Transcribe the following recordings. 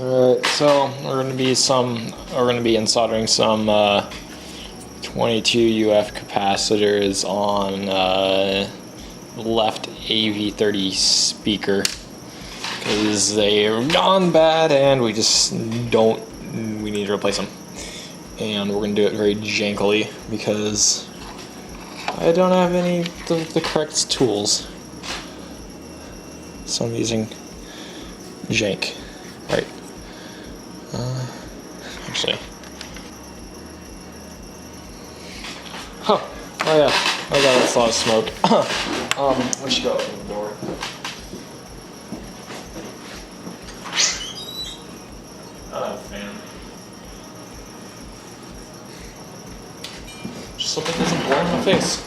Alright, so we're gonna be insoldering some 22 UF capacitors on left AV30 speaker because they're gone bad and we need to replace them. And we're gonna do it very jankily because I don't have any of the correct tools. So I'm using jank. Right. Actually. Oh yeah. Oh god, that's a lot of smoke. We should go open the door. Oh, fan. Just hope it doesn't blow in my face.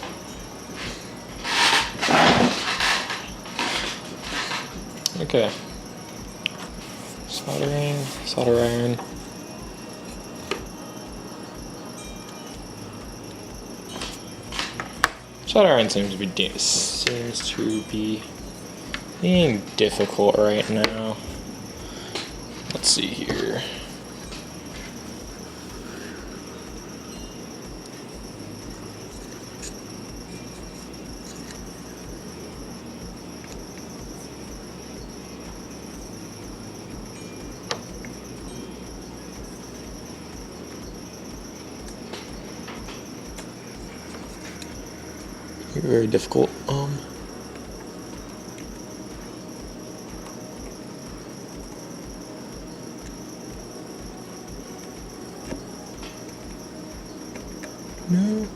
Okay. Solder iron. Solder iron seems to be being difficult right now. Let's see here. Very difficult. No.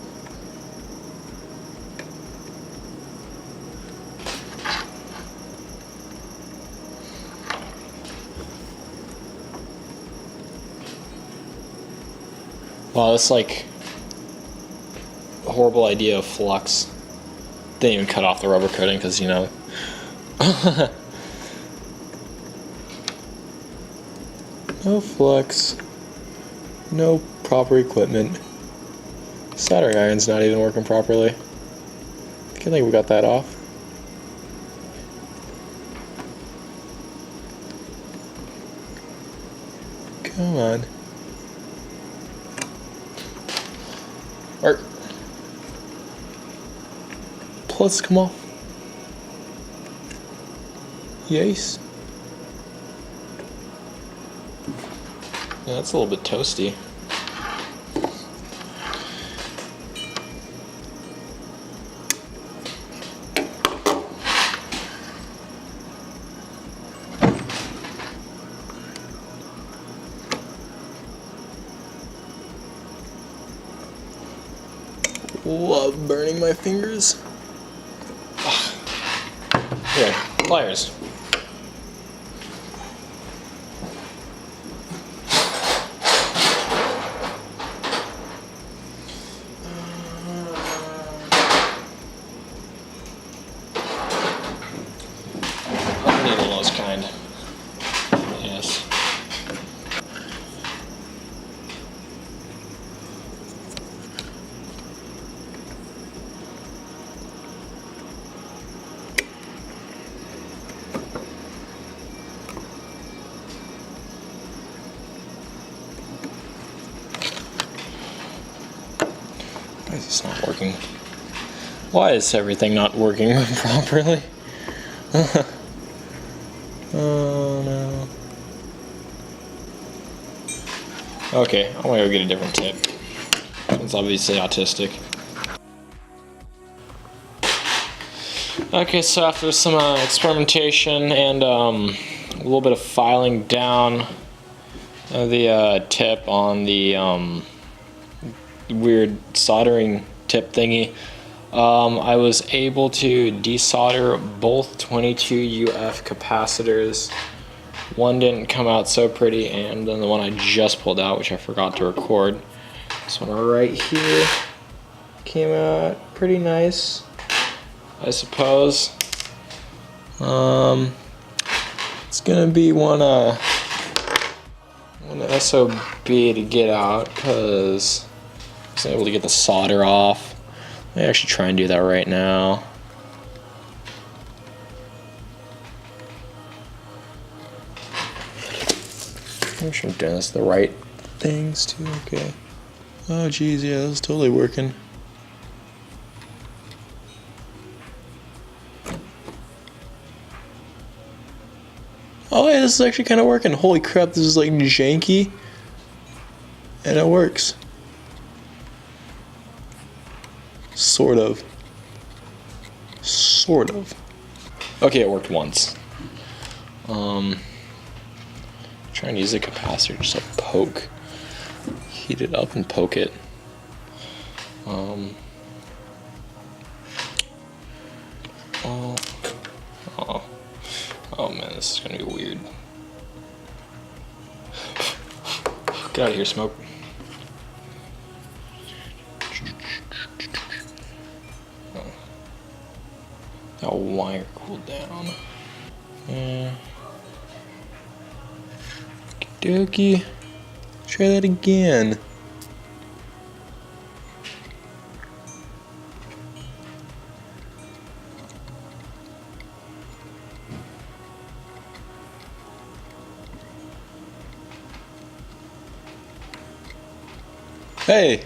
Wow, that's like a horrible idea of flux. Didn't even cut off the rubber coating because, you know. No flux. No proper equipment. Soldering iron's not even working properly. I think we got that off. Come on. Art. Plus, come off. Yes. Yeah, that's a little bit toasty. Love burning my fingers. Here, pliers. Needle-nose kind. Yes. Why is this not working? Why is everything not working properly? Oh no. Okay, I'm gonna go get a different tip. It's obviously autistic. Okay, so after some experimentation and a little bit of filing down the tip on the weird soldering tip thingy, I was able to desolder both 22 UF capacitors. One didn't come out so pretty, and then the one I just pulled out, which I forgot to record, this one right here, came out pretty nice, I suppose. It's gonna be one SOB to get out because I was able to get the solder off. Let me actually try and do that right now. Make sure I'm doing this the right things too. Okay. Oh geez, yeah, that's totally working. Oh yeah, this is actually kind of working. Holy crap, this is like janky. And it works. Sort of. Sort of. Okay, it worked once. Trying to use the capacitor just to poke. Heat it up and poke it. Oh man, this is gonna be weird. Get out of here, smoke. That wire cooled down. Yeah. Okey-dokey. Try that again. Hey!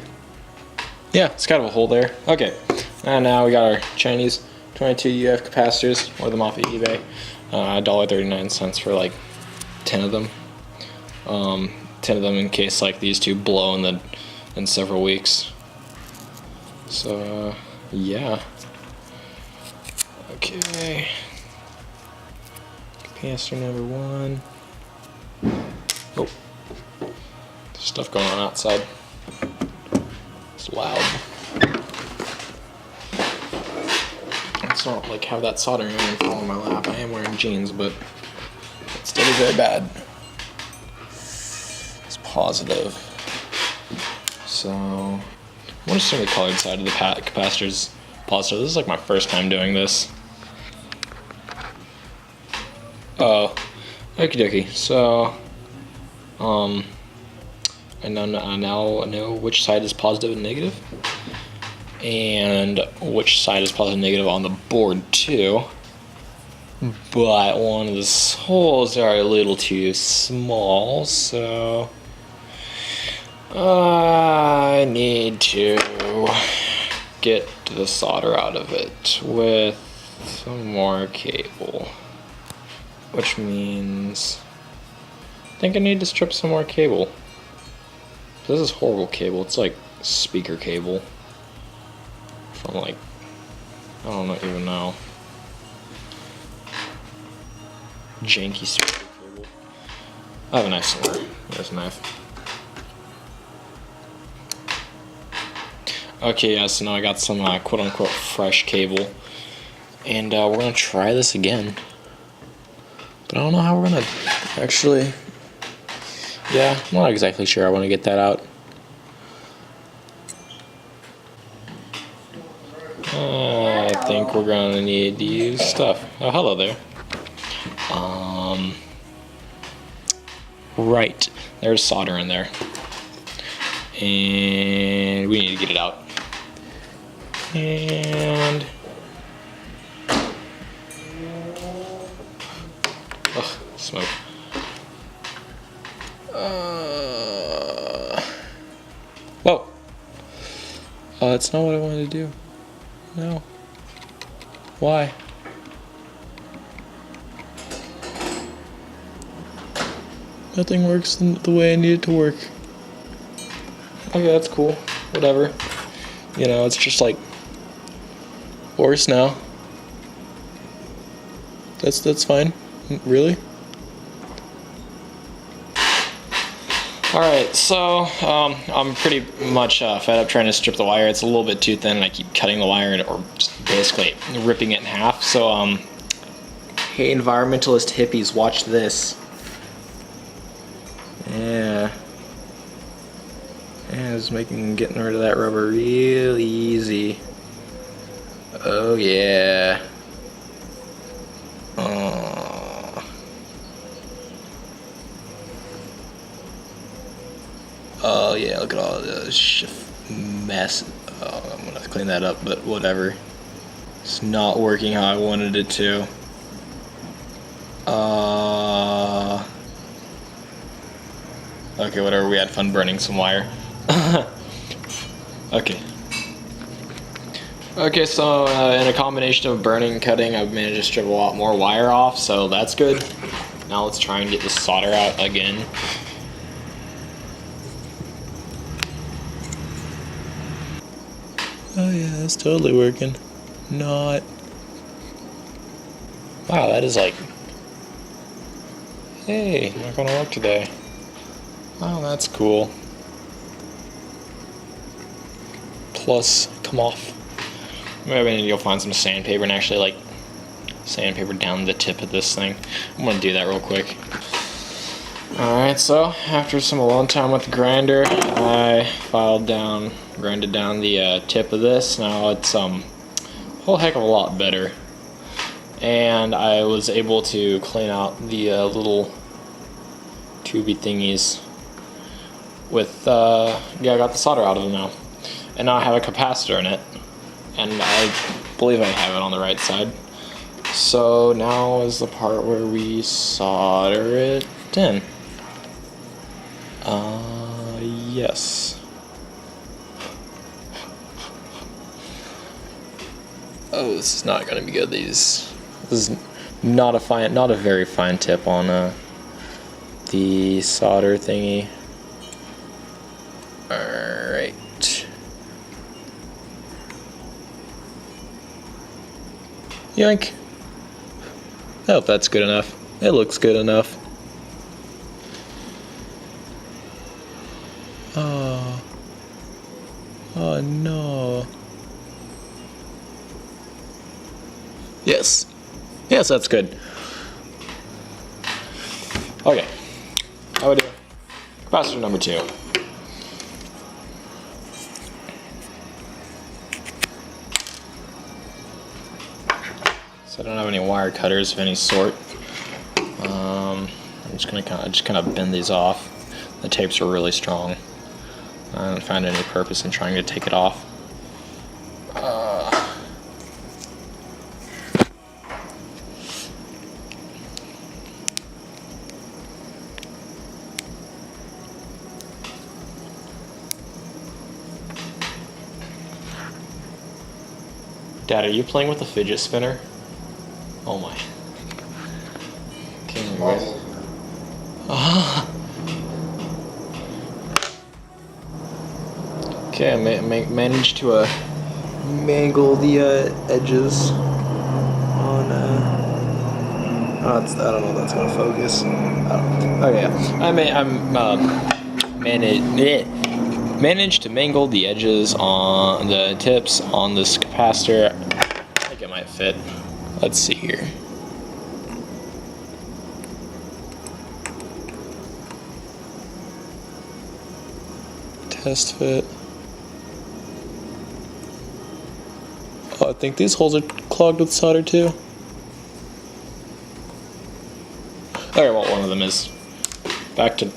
Yeah, it's kind of a hole there. Okay, and now we got our Chinese 22 UF capacitors. Ordered them off of eBay. $1.39 for like 10 of them. 10 of them in case like these two blow in several weeks. So yeah. Okay. Capacitor number 1. Oh, there's stuff going on outside. It's loud. It's not like have that soldering iron fall on my lap. I am wearing jeans, but it's still very bad. It's positive. So I want to assume the colored side of the capacitor is positive. This is like my first time doing this. Oh, okie dokie. So I now know which side is positive and negative, and which side is positive and negative on the board too. But one of the holes are a little too small, so I need to get the solder out of it with some more cable, which means I think I need to strip some more cable. This is horrible cable. It's like speaker cable from like, I don't even know. Janky speaker cable. I have a knife somewhere. There's a knife. Okay, yeah, so now I got some quote unquote fresh cable. And we're gonna try this again. But I don't know how we're gonna actually. Yeah, I'm not exactly sure I want to get that out. I think we're gonna need to use stuff. Oh, hello there. Right, there's solder in there. And we need to get it out. And ugh, smoke. Whoa. That's not what I wanted to do. No. Why? Nothing works the way I need it to work. Okay, that's cool. Whatever. You know, it's just like worse now. That's fine. Really? Alright, so I'm pretty much fed up trying to strip the wire. It's a little bit too thin and I keep cutting the wire or just basically ripping it in half. So hey environmentalist hippies, watch this. Yeah. Yeah, it's getting rid of that rubber real easy. Oh yeah. Oh yeah, look at all this mess. Oh, I'm gonna clean that up, but whatever. It's not working how I wanted it to. Okay, whatever, we had fun burning some wire. Okay. Okay, so in a combination of burning and cutting, I've managed to strip a lot more wire off, so that's good. Now let's try and get the solder out again. Oh yeah, that's totally working. Not. Wow, that is like... Hey, not gonna work today. Oh, that's cool. Plus, come off. Maybe I need to go find some sandpaper and actually like sandpaper down the tip of this thing. I'm gonna do that real quick. Alright, so after some alone time with the grinder, I grinded down the tip of this. Now it's a whole heck of a lot better. And I was able to clean out the little tubey thingies with, yeah, I got the solder out of them now. And now I have a capacitor in it. And I believe I have it on the right side. So now is the part where we solder it in. Yes. Oh, this is not gonna be good. This is not a very fine tip on the solder thingy. Alright. Yoink. I hope that's good enough. It looks good enough. Oh. Oh no. Yes. Yes, that's good. Okay. I would do capacitor number 2. So I don't have any wire cutters of any sort. I'm just gonna kind of bend these off. The tapes are really strong. I haven't found any purpose in trying to take it off. Dad, are you playing with a fidget spinner? Oh my. Okay, anyways. Okay, I managed to mangle the edges on I don't know if that's gonna focus. Okay, yeah. Managed to mangle the edges on the tips on this capacitor. I think it might fit. Let's see here. Test fit. Oh, I think these holes are clogged with solder too. Okay, well, one of them is. Back to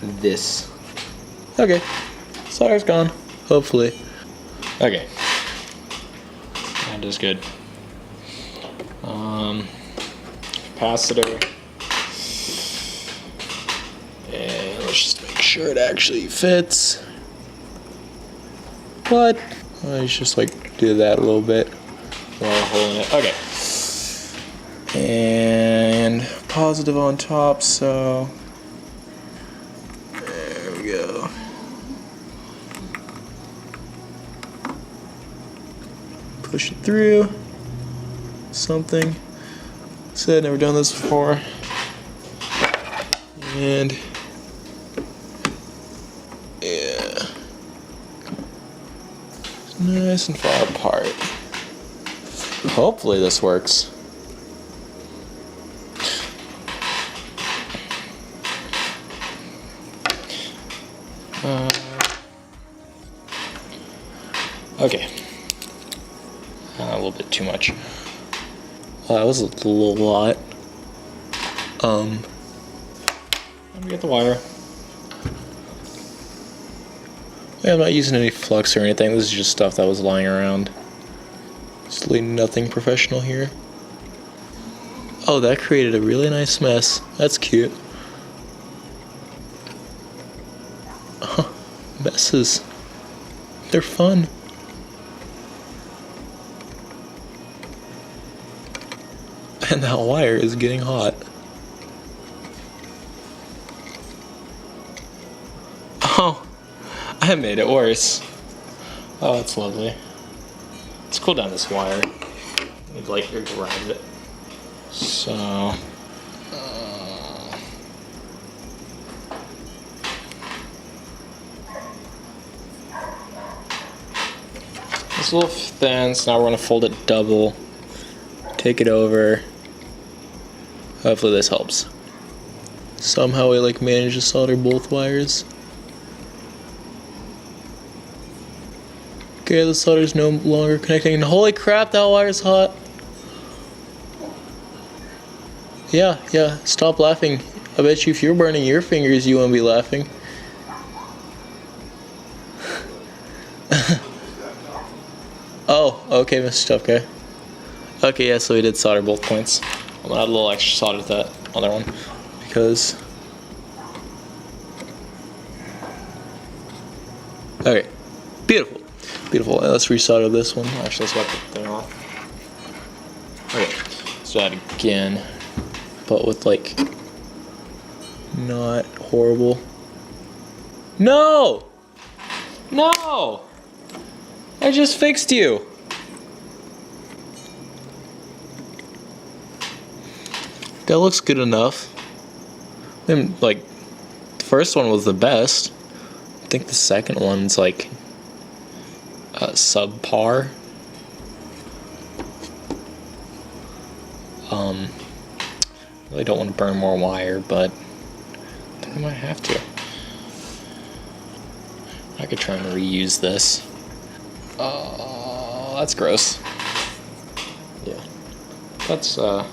this. Okay, solder's gone, hopefully. Okay, that is good. Capacitor. And let's just make sure it actually fits. What? I just like do that a little bit while holding it. Okay. And positive on top, so there we go. Push it through. Something. Said never done this before. And yeah. Nice and far apart. Hopefully this works. Okay. A little bit too much. That was a little lot. Let me get the wire. Yeah, I'm not using any flux or anything. This is just stuff that was lying around. Absolutely nothing professional here. Oh, that created a really nice mess. That's cute. messes. They're fun. And that wire is getting hot. Oh, I made it worse. Oh, that's lovely. Let's cool down this wire. Need like to grind it. So. It's a little thin, so now we're gonna fold it double. Take it over. Hopefully this helps. Somehow I like managed to solder both wires. Okay, the solder's no longer connecting. And holy crap, that wire's hot. Yeah, stop laughing. I bet you if you're burning your fingers, you won't be laughing. Oh, okay, Mr. Okay. Okay, yeah, so we did solder both points. I'm gonna add a little extra solder to that other one because. Okay, beautiful. Beautiful. Let's resolder this one. Actually, let's wipe the thing off. Okay, let's do that again, but with like not horrible. No! No! I just fixed you. That looks good enough. And like, the first one was the best. I think the second one's like subpar. Really don't want to burn more wire, but I think I might have to. I could try and reuse this. Oh, that's gross. Yeah, that's okay.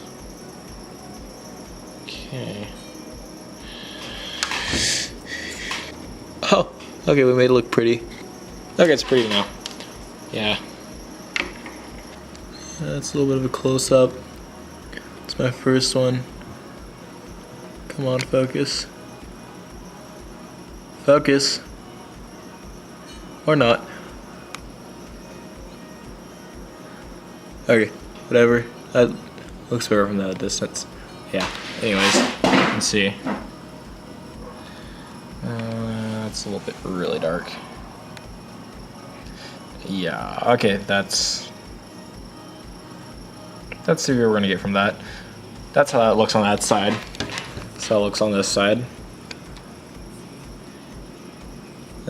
Oh, okay, we made it look pretty. Okay, it's pretty now. Yeah. That's a little bit of a close-up. It's my first one. Come on, focus. Focus. Or not. Okay, whatever. That looks better from that distance. Yeah, anyways, let's see. It's a little bit really dark. Yeah, okay, that's the view we're gonna get from that. That's how that looks on that side. That's how it looks on this side.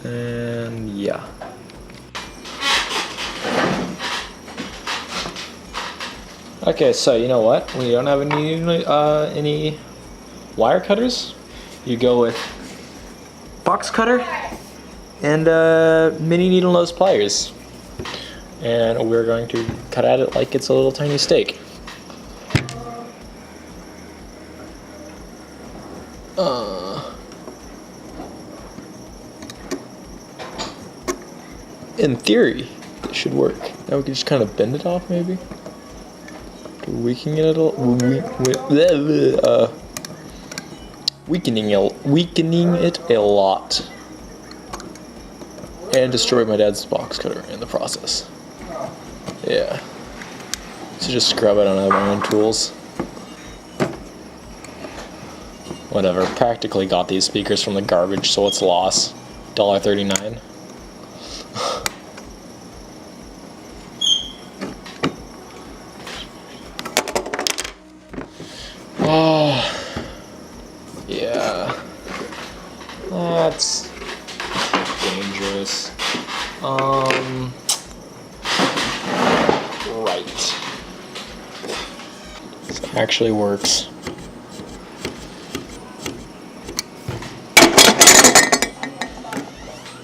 And yeah. Okay, so you know what? When you don't have any wire cutters, you go with box cutter and mini needle nose pliers. And we're going to cut at it like it's a little tiny steak. In theory, it should work. Now we can just kind of bend it off, maybe. Weakening it a weakening it a lot, and destroy my dad's box cutter in the process. Yeah. So just scrub it on my own tools. Whatever. Practically got these speakers from the garbage, so it's loss. $1.39. Oh, yeah, that's dangerous. Right. This actually works.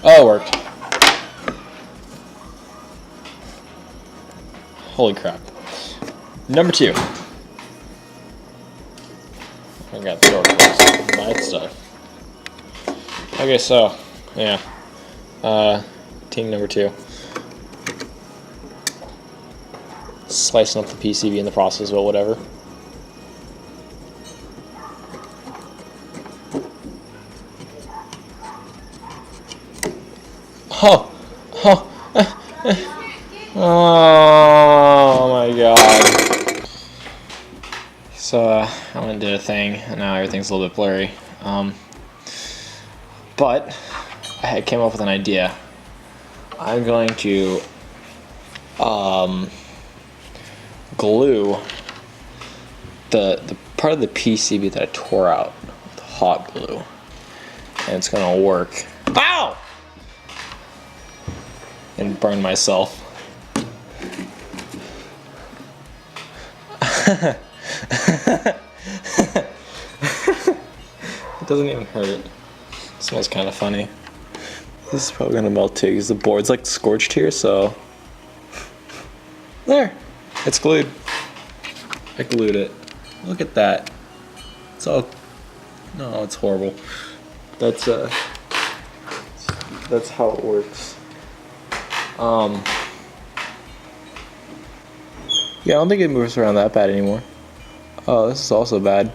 Oh, it worked. Holy crap. Number 2. I got the door closed by stuff. Okay, so, yeah. Team number 2. Slicing up the PCB in the process, but whatever. Oh, oh my god. So I went and did a thing, and now everything's a little bit blurry. But I came up with an idea. I'm going to glue the part of the PCB that I tore out with hot glue, and it's gonna work. Ow! And burn myself. It doesn't even hurt. It smells kind of funny. This is probably gonna melt too because the board's like scorched here, so. There! It's glued. I glued it. Look at that. It's all. No, it's horrible. That's how it works. Yeah, I don't think it moves around that bad anymore. Oh, this is also bad.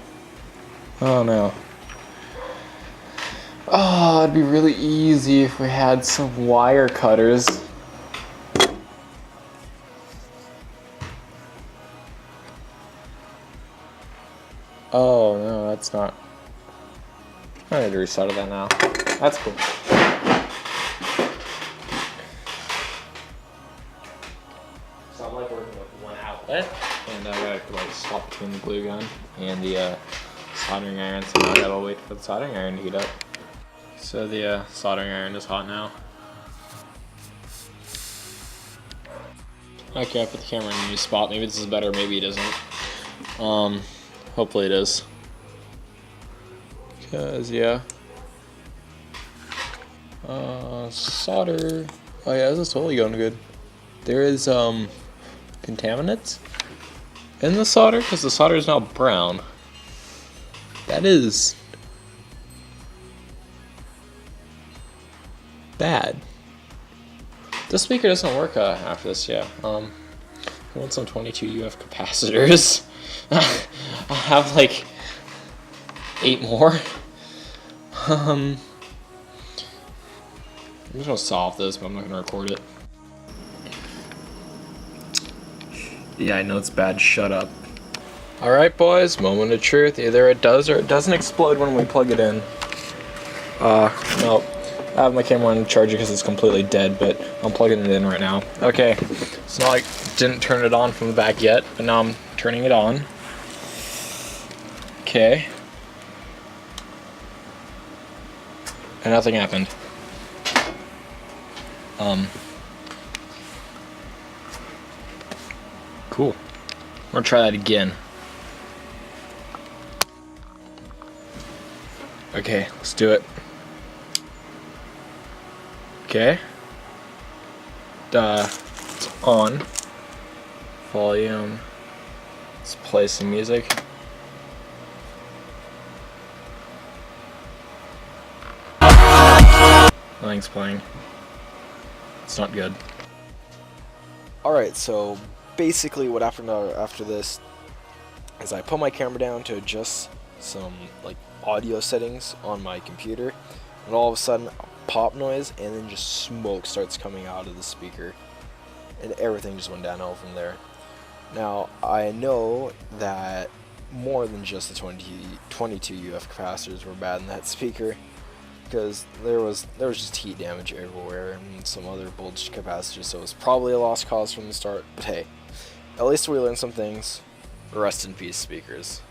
Oh no. Oh, it'd be really easy if we had some wire cutters. Oh no, that's not. I need to resolder that now. That's cool. So I'm like working with one outlet, and I gotta like swap between the glue gun and the soldering iron. So now I gotta wait for the soldering iron to heat up. So the soldering iron is hot now. Okay, I put the camera in a new spot. Maybe this is better, maybe it isn't. Hopefully it is. Cause yeah. Solder. Oh yeah, this is totally going good. There is contaminants in the solder because the solder is now brown. That is bad. This speaker doesn't work after this, yeah. I want some 22 UF capacitors. I'll have like 8 more. I'm just gonna solve this, but I'm not gonna record it. Yeah, I know it's bad. Shut up. Alright, boys, moment of truth. Either it does or it doesn't explode when we plug it in. No. I have my camera on charger because it's completely dead, but I'm plugging it in right now. Okay, so now I didn't turn it on from the back yet, but now I'm turning it on. Okay. And nothing happened. Cool. I'm gonna try that again. Okay, let's do it. Okay. It's on. Volume. Let's play some music. Nothing's playing. It's not good. Alright, so basically what happened after this is I put my camera down to adjust some like audio settings on my computer, and all of a sudden a pop noise and then just smoke starts coming out of the speaker, and everything just went downhill from there. Now I know that more than just the 22 UF capacitors were bad in that speaker, because there was just heat damage everywhere and some other voltage capacitors, so it was probably a lost cause from the start. But hey, at least we learned some things. Rest in peace, speakers.